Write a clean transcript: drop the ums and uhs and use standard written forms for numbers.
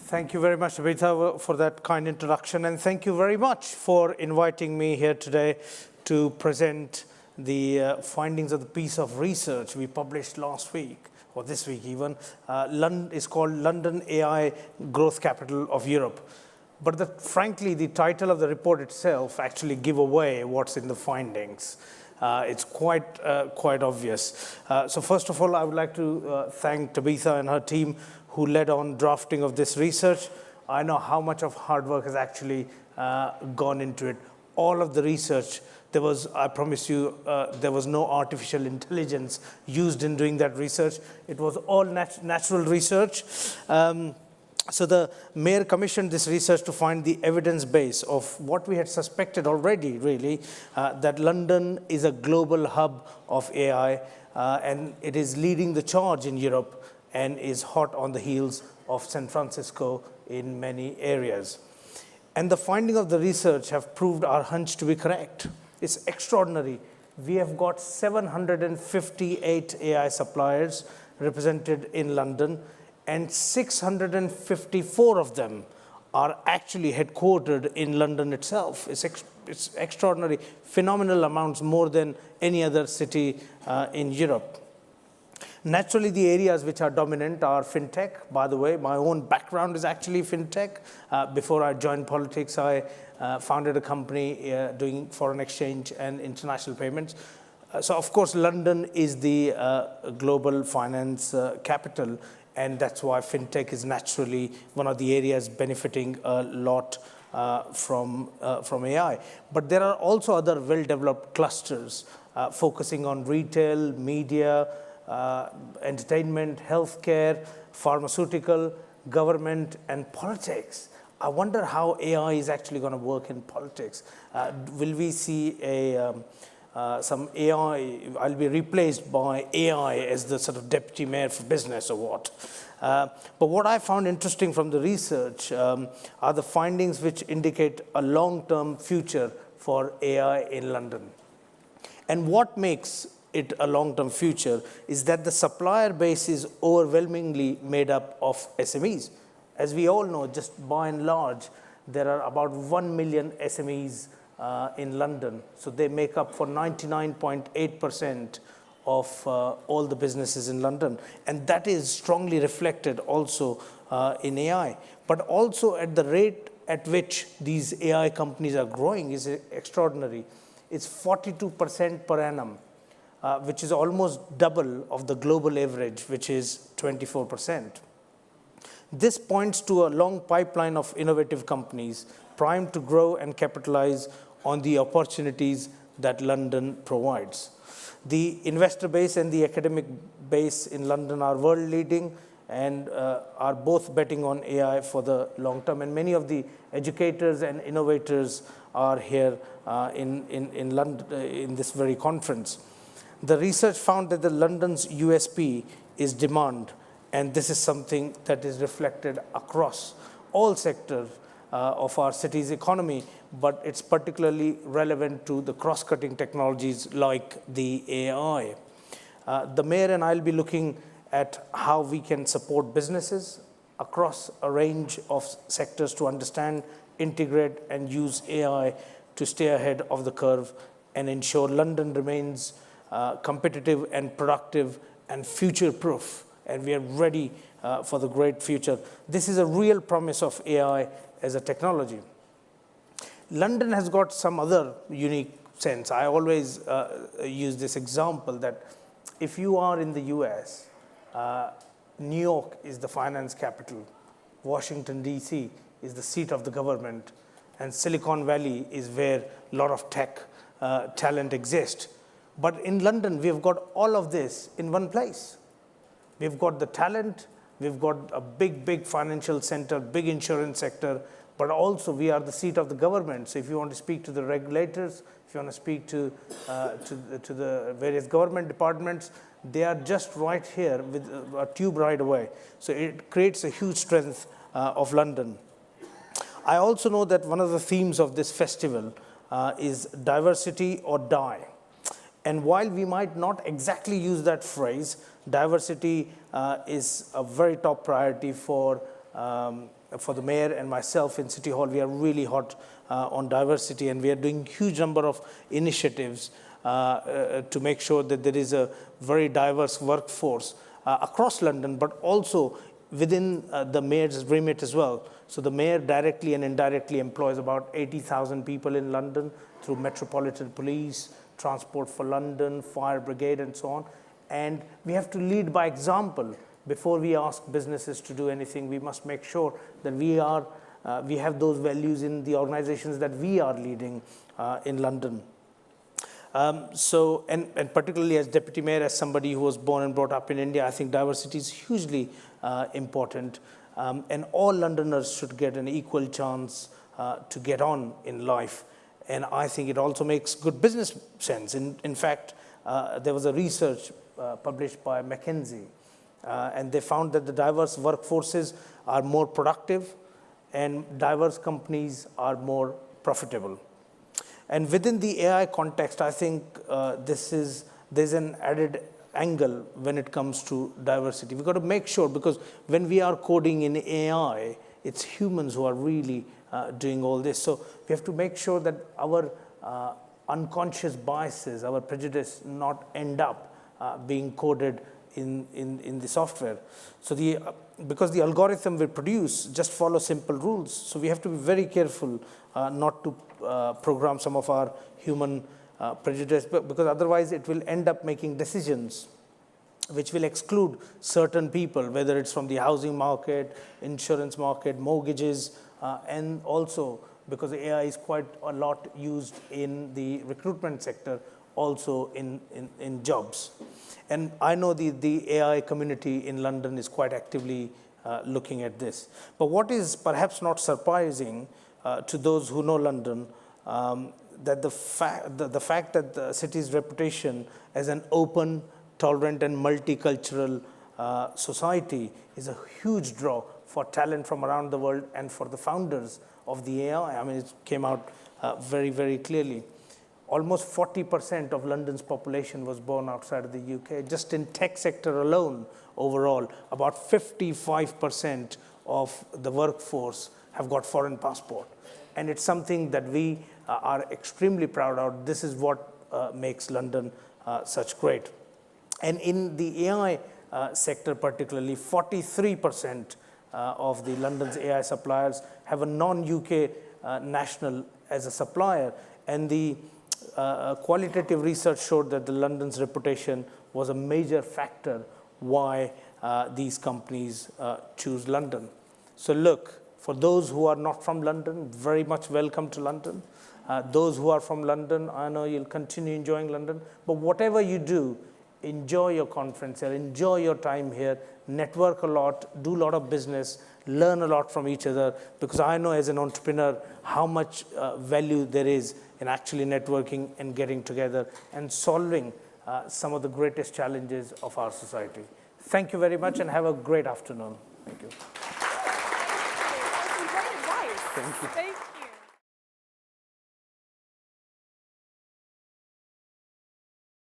Thank you very much, Tabitha, for that kind introduction, and thank you very much for inviting me here today to present the findings of the piece of research we published last week, or this week even. It's called London AI Growth Capital of Europe. But frankly, the title of the report itself actually give away what's in the findings. It's quite obvious. So first of all, I would like to thank Tabitha and her team who led on drafting of this research. I know how much of hard work has actually gone into it. All of the research, I promise you, there was no artificial intelligence used in doing that research. It was all natural research. So the mayor commissioned this research to find the evidence base of what we had suspected already, really, that London is a global hub of AI, and it is leading the charge in Europe and is hot on the heels of San Francisco in many areas. And the finding of the research have proved our hunch to be correct. It's extraordinary. We have got 758 AI suppliers represented in London, and 654 of them are actually headquartered in London itself. It's extraordinary, phenomenal amounts, more than any other city in Europe. Naturally, the areas which are dominant are fintech. By the way, my own background is actually fintech. Before I joined politics, I founded a company doing foreign exchange and international payments. So of course, London is the global finance capital, and that's why fintech is naturally one of the areas benefiting a lot from AI. But there are also other well-developed clusters focusing on retail, media, entertainment, healthcare, pharmaceutical, government, and politics. I wonder how AI is actually going to work in politics. Will we see some AI, I'll be replaced by AI as the sort of deputy mayor for business or what? But what I found interesting from the research are the findings which indicate a long-term future for AI in London. And what makes it a long-term future is that the supplier base is overwhelmingly made up of SMEs. As we all know, just by and large, there are about 1 million SMEs in London. So they make up for 99.8% of all the businesses in London. And that is strongly reflected also in AI. But also at the rate at which these AI companies are growing is extraordinary. It's 42% per annum, which is almost double of the global average, which is 24%. This points to a long pipeline of innovative companies primed to grow and capitalize on the opportunities that London provides. The investor base and the academic base in London are world leading and are both betting on AI for the long term. And many of the educators and innovators are here in London in this very conference. The research found that the London's USP is demand, and this is something that is reflected across all sectors of our city's economy, but it's particularly relevant to the cross-cutting technologies like the AI. The mayor and I will be looking at how we can support businesses across a range of sectors to understand, integrate, and use AI to stay ahead of the curve and ensure London remains competitive and productive and future-proof, and we are ready for the great future. This is a real promise of AI as a technology. London has got some other unique sense. I always use this example that if you are in the US, New York is the finance capital, Washington, D.C. is the seat of the government, and Silicon Valley is where a lot of tech talent exists. But in London, we've got all of this in one place. We've got the talent, we've got a big financial center, big insurance sector, but also we are the seat of the government. So if you want to speak to the regulators, if you want to speak to the various government departments, they are just right here with a tube ride away. So it creates a huge strength of London. I also know that one of the themes of this festival is diversity or die. And while we might not exactly use that phrase, diversity is a very top priority for for the mayor and myself in City Hall, we are really hot on diversity, and we are doing huge number of initiatives to make sure that there is a very diverse workforce across London, but also within the mayor's remit as well. So the mayor directly and indirectly employs about 80,000 people in London through Metropolitan Police, Transport for London, Fire Brigade, and so on. And we have to lead by example. Before we ask businesses to do anything, we must make sure that we have those values in the organizations that we are leading in London. And particularly as Deputy Mayor, as somebody who was born and brought up in India, I think diversity is hugely important. And all Londoners should get an equal chance to get on in life. And I think it also makes good business sense. In fact, there was a research published by McKinsey, and they found that the diverse workforces are more productive and diverse companies are more profitable. And within the AI context, I think there's an added angle when it comes to diversity. We've got to make sure, because when we are coding in AI, it's humans who are really doing all this. So we have to make sure that our unconscious biases, our prejudice, not end up being coded in the software. So because the algorithm we produce just follow simple rules, so we have to be very careful not to program some of our human prejudice, because otherwise it will end up making decisions which will exclude certain people, whether it's from the housing market, insurance market, mortgages, and also because AI is quite a lot used in the recruitment sector, also in jobs. And I know the AI community in London is quite actively looking at this. But what is perhaps not surprising to those who know London, that the fact that the city's reputation as an open, tolerant, and multicultural society is a huge draw for talent from around the world and for the founders of the AI. I mean, it came out very, very clearly. Almost 40% of London's population was born outside of the UK. Just in tech sector alone, overall, about 55% of the workforce have got foreign passport. And it's something that we are extremely proud of. This is what makes London such great. And in the AI sector particularly, 43% of the London's AI suppliers have a non-UK national as a supplier. And the qualitative research showed that the London's reputation was a major factor why these companies choose London. So look, for those who are not from London, very much welcome to London. Those who are from London, I know you'll continue enjoying London. But whatever you do, enjoy your conference here, enjoy your time here, network a lot, do a lot of business, learn a lot from each other, because I know as an entrepreneur how much value there is in actually networking and getting together and solving some of the greatest challenges of our society. Thank you very much and have a great afternoon. Thank you. That was some great advice. Thank you. Thank